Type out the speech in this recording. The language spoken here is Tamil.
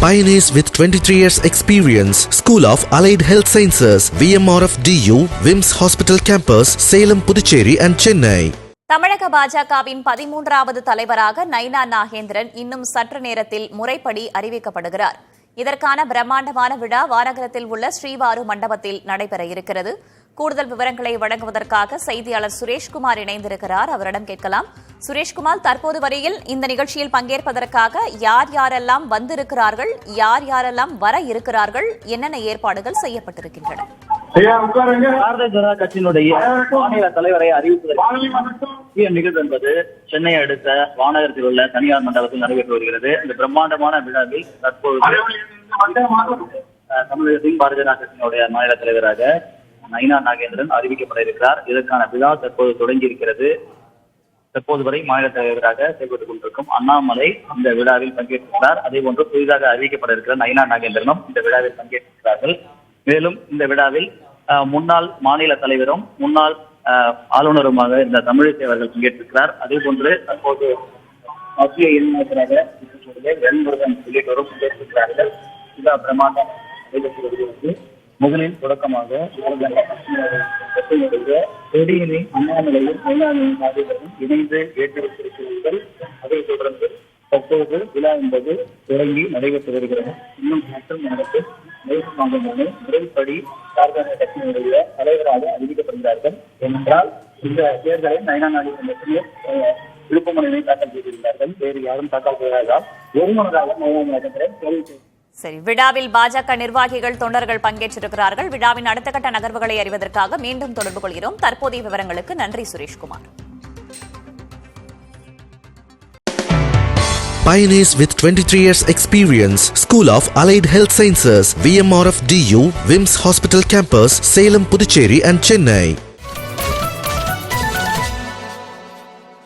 Pioneers with 23 years experience. School of Allied Health Sciences, VMRF DU, WIMS Hospital Campus, Salem, Puducherry and Chennai. தமிழக பாஜகவின் 13வது தலைவராக நைனா நாகேந்திரன் இன்னும் சற்று நேரத்தில் முறைப்படி அறிவிக்கப்படுகிறார். இதற்கான பிரம்மாண்டமான விழா வானகரத்தில் உள்ள ஸ்ரீவாரு மண்டபத்தில் நடைபெற இருக்கிறது. கூடுதல் விவரங்களை வழங்குவதற்காக செய்தியாளர் சுரேஷ்குமார் இணைந்திருக்கிறார். அவரிடம் கேட்கலாம். சுரேஷ்குமார், தற்போது வரையில் இந்த நிகழ்ச்சியில் பங்கேற்பதற்காக யார் யாரெல்லாம் வந்திருக்கிறார்கள், யார் யாரெல்லாம் வர இருக்கிறார்கள், என்னென்ன ஏற்பாடுகள் செய்யப்பட்டிருக்கின்றன? பாரதிய ஜனதா கட்சியினுடைய மாநில தலைவரை அறிவிப்பதற்கு நிகழ்வு என்பது சென்னை அடுத்த வானகரத்தில் உள்ள தனியார் மண்டபத்தில் நடைபெற்று வருகிறது. இந்த பிரம்மாண்டமான விழாவில் தற்போது தமிழகத்தின் பாரதிய ஜனதா கட்சியினுடைய மாநில தலைவராக நைனா நாகேந்திரன் அறிவிக்கப்பட இருக்கிறார். இதற்கான விழா தற்போது தொடங்கி இருக்கிறது. தற்போது வரை மாநில தலைவராக செயல்பட்டுக் கொண்டிருக்கும் அண்ணாமலை இந்த விழாவில் பங்கேற்கிறார். அதே போன்று புதிதாக அறிவிக்கப்பட இருக்கிற நைனா நாகேந்திரனும் இந்த விழாவில் பங்கேற்கிறார்கள். மேலும் இந்த விழாவில் முன்னாள் மாநில தலைவரும் முன்னாள் ஆளுநருமாக இந்த தமிழிசை அவர்கள் பங்கேற்றிருக்கிறார். அதே போன்று தற்போது மத்திய இணையமைச்சராக வெண்முருகன் உள்ளிட்டோரும் பங்கேற்றிருக்கிறார்கள். விழா பிரமாண்டம் நடைபெற்று வருகிறது. முதலில் தொடக்கமாக கொடியினை அண்ணாமலையும் நைனாவையும் நாடுகளும் இணைந்து ஏற்றிருக்கிறார்கள். அதைத் தொடர்ந்து தற்போது விழா என்பது தொடங்கி நடைபெற்று வருகிறது. இன்னும் மற்றும் நடந்து முறைப்படி பாரதிய கட்சியினுடைய தலைவராக அறிவிக்கப்படுகிறார்கள். ஏனென்றால் இந்த தேர்தலை நைனா நாகேந்திரன் விழுப்புமனையை தாக்கல் செய்திருந்தார்கள். வேறு யாரும் தாக்கல் செய்வதால் ஒருமனதாக நைனா நாகேந்திரன் தெரிவித்தார். சரி, விழாவில் பாஜக நிர்வாகிகள், தொண்டர்கள் பங்கேற்றிருக்கிறார்கள். விழாவின் அடுத்த கட்ட நகர்வுகளை அறிவதற்காக மீண்டும் தொடர்பு கொள்கிறோம். தற்போதைய விவரங்களுக்கு நன்றி Sureshkumar. Pioneers with 23 years experience. School of Allied Health Sciences, VMRF DU, WIMS Hospital Campus, Salem, Puducherry and Chennai.